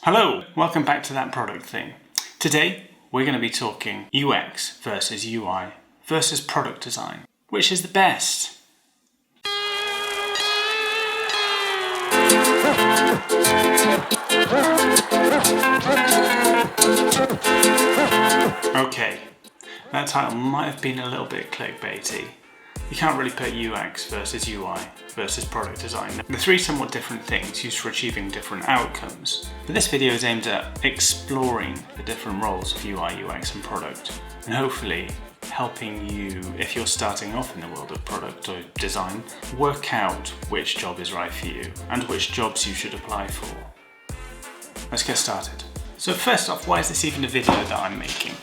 Hello, welcome back to That Product Thing. Today, we're going to be talking UX versus UI versus product design. Which is the best? Okay, that title might have been a little bit clickbaity. You can't really put UX versus UI versus product design. The three somewhat different things used for achieving different outcomes. But this video is aimed at exploring the different roles of UI, UX and product, and hopefully helping you, if you're starting off in the world of product or design, work out which job is right for you and which jobs you should apply for. Let's get started. So first off, why is this even a video that I'm making?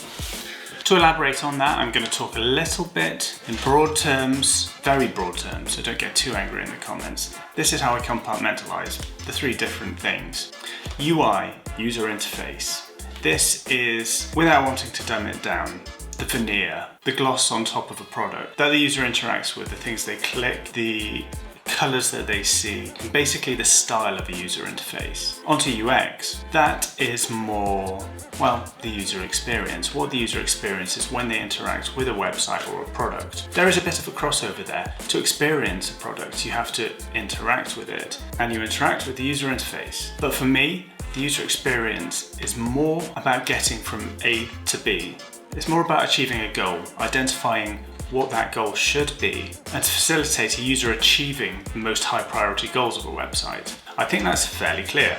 To elaborate on that, I'm going to talk a little bit in broad terms, very broad terms, so don't get too angry in the comments. This is how I compartmentalize the three different things. UI, user interface. This is, without wanting to dumb it down, the veneer, the gloss on top of a product that the user interacts with, the things they click, the colors that they see, and basically the style of a user interface. Onto UX, that is more, well, the user experience. What the user experiences when they interact with a website or a product. There is a bit of a crossover there. To experience a product, you have to interact with it, and you interact with the user interface. But for me, the user experience is more about getting from A to B. It's more about achieving a goal, identifying what that goal should be, and to facilitate a user achieving the most high priority goals of a website. I think that's fairly clear.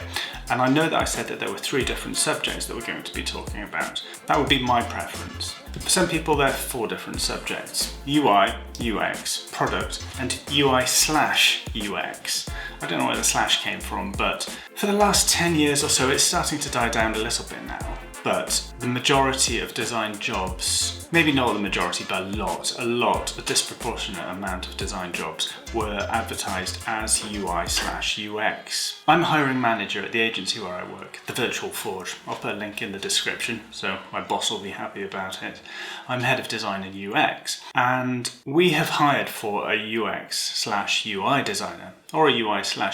And I know that I said that there were three different subjects that we're going to be talking about. That would be my preference. For some people, there are four different subjects: UI, UX, product, and UI/UX. I don't know where the slash came from, but for the last 10 years or so, it's starting to die down a little bit now. But the majority of design jobs, maybe not the majority, but a disproportionate amount of design jobs were advertised as UI/UX. I'm a hiring manager at the agency where I work, the Virtual Forge. I'll put a link in the description, so my boss will be happy about it. I'm head of design and UX, and we have hired for a UX/UI designer, or a UI/UX, I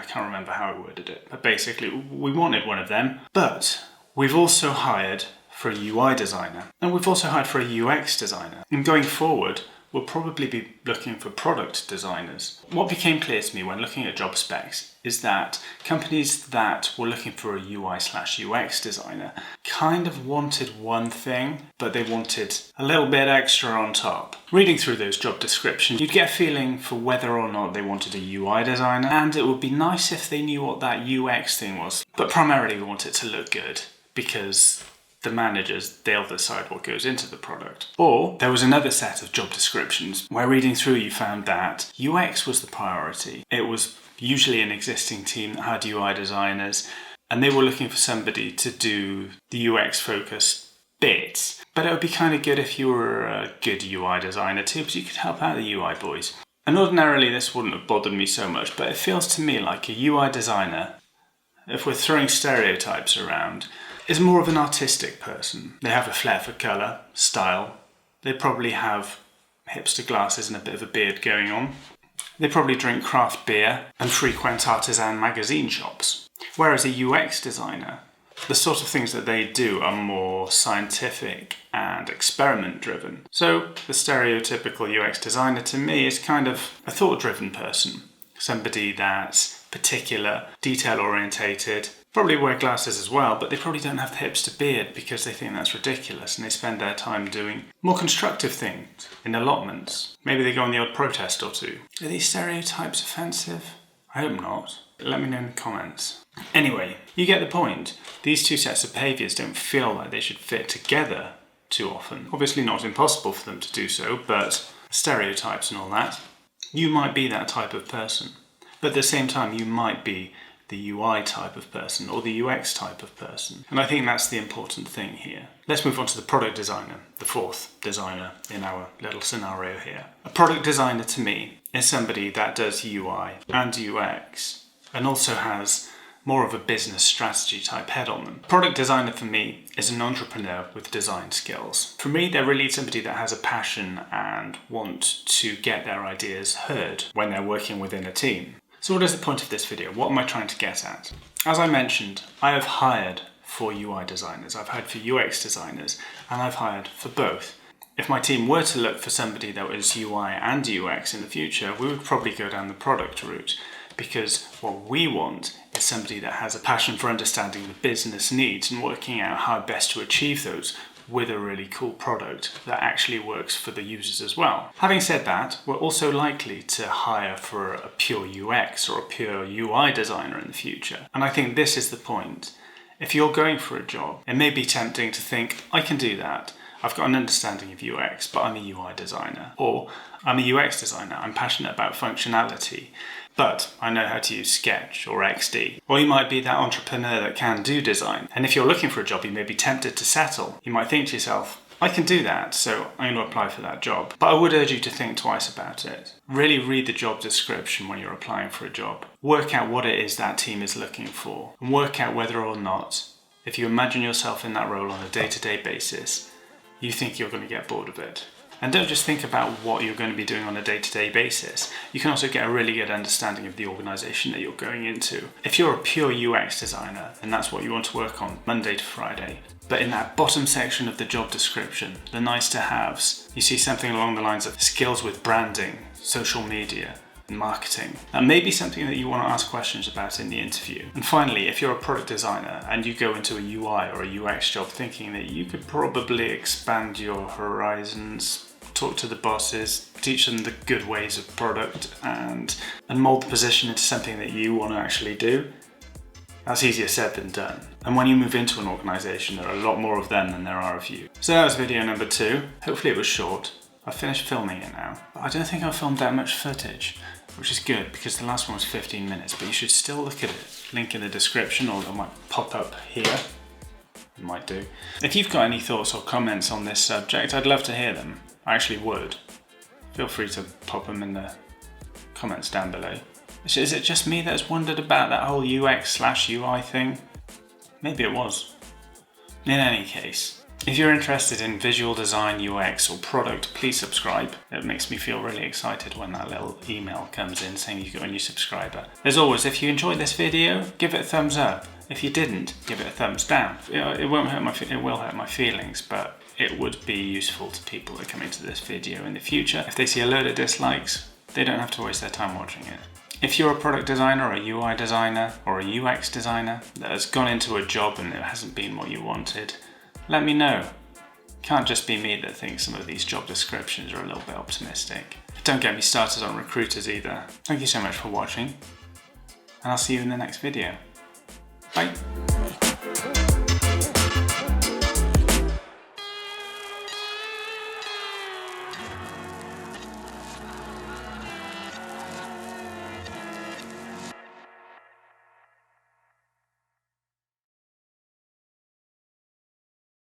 can't remember how I worded it, but basically we wanted one of them, but we've also hired for a UI designer, and we've also hired for a UX designer. And going forward, we'll probably be looking for product designers. What became clear to me when looking at job specs is that companies that were looking for a UI/UX designer kind of wanted one thing, but they wanted a little bit extra on top. Reading through those job descriptions, you'd get a feeling for whether or not they wanted a UI designer, and it would be nice if they knew what that UX thing was. But primarily we want it to look good, because the managers, they'll decide what goes into the product. Or there was another set of job descriptions where reading through you found that UX was the priority. It was usually an existing team that had UI designers, and they were looking for somebody to do the UX focused bits. But it would be kind of good if you were a good UI designer too, because you could help out the UI boys. And ordinarily this wouldn't have bothered me so much, but it feels to me like a UI designer, if we're throwing stereotypes around, is more of an artistic person. They have a flair for colour, style. They probably have hipster glasses and a bit of a beard going on. They probably drink craft beer and frequent artisan magazine shops. Whereas a UX designer, the sort of things that they do are more scientific and experiment driven. So the stereotypical UX designer to me is kind of a thought-driven person. Somebody that's particular, detail orientated, probably wear glasses as well, but they probably don't have the hipster beard because they think that's ridiculous, and they spend their time doing more constructive things in allotments. Maybe they go on the odd protest or two. Are these stereotypes offensive? I hope not. Let me know in the comments. Anyway, you get the point. These two sets of behaviours don't feel like they should fit together too often. Obviously not impossible for them to do so, but stereotypes and all that. You might be that type of person, but at the same time you might be the UI type of person or the UX type of person. And I think that's the important thing here. Let's move on to the product designer, the fourth designer in our little scenario here. A product designer to me is somebody that does UI and UX and also has more of a business strategy type head on them. Product designer for me is an entrepreneur with design skills. For me, they're really somebody that has a passion and want to get their ideas heard when they're working within a team. So what is the point of this video? What am I trying to get at? As I mentioned, I have hired for UI designers, I've hired for UX designers, and I've hired for both. If my team were to look for somebody that was UI and UX in the future, we would probably go down the product route, because what we want is somebody that has a passion for understanding the business needs and working out how best to achieve those with a really cool product that actually works for the users as well. Having said that, we're also likely to hire for a pure UX or a pure UI designer in the future. And I think this is the point. If you're going for a job, it may be tempting to think, I can do that. I've got an understanding of UX, but I'm a UI designer. Or I'm a UX designer, I'm passionate about functionality, but I know how to use Sketch or XD. Or you might be that entrepreneur that can do design. And if you're looking for a job, you may be tempted to settle. You might think to yourself, I can do that, so I'm going to apply for that job. But I would urge you to think twice about it. Really read the job description when you're applying for a job. Work out what it is that team is looking for. And work out whether or not, if you imagine yourself in that role on a day-to-day basis, you think you're going to get bored of it. And don't just think about what you're going to be doing on a day-to-day basis. You can also get a really good understanding of the organisation that you're going into. If you're a pure UX designer, then that's what you want to work on Monday to Friday. But in that bottom section of the job description, the nice to haves, you see something along the lines of skills with branding, social media, and marketing. That may be something that you want to ask questions about in the interview. And finally, if you're a product designer and you go into a UI or a UX job thinking that you could probably expand your horizons, talk to the bosses, teach them the good ways of product, and mold the position into something that you want to actually do, that's easier said than done. And when you move into an organisation, there are a lot more of them than there are of you. So that was video number 2. Hopefully it was short. I've finished filming it now. But I don't think I've filmed that much footage, which is good because the last one was 15 minutes, but you should still look at it. Link in the description, or it might pop up here. It might do. If you've got any thoughts or comments on this subject, I'd love to hear them. I actually would. Feel free to pop them in the comments down below. Is it just me that's wondered about that whole UX/UI thing? Maybe it was. In any case, if you're interested in visual design, UX or product, please subscribe. It makes me feel really excited when that little email comes in saying you've got a new subscriber. As always, if you enjoyed this video, give it a thumbs up. If you didn't, give it a thumbs down. It will hurt my feelings, but it would be useful to people that come into this video in the future. If they see a load of dislikes, they don't have to waste their time watching it. If you're a product designer or a UI designer or a UX designer that has gone into a job and it hasn't been what you wanted, let me know. It can't just be me that thinks some of these job descriptions are a little bit optimistic. Don't get me started on recruiters either. Thank you so much for watching, and I'll see you in the next video. Bye.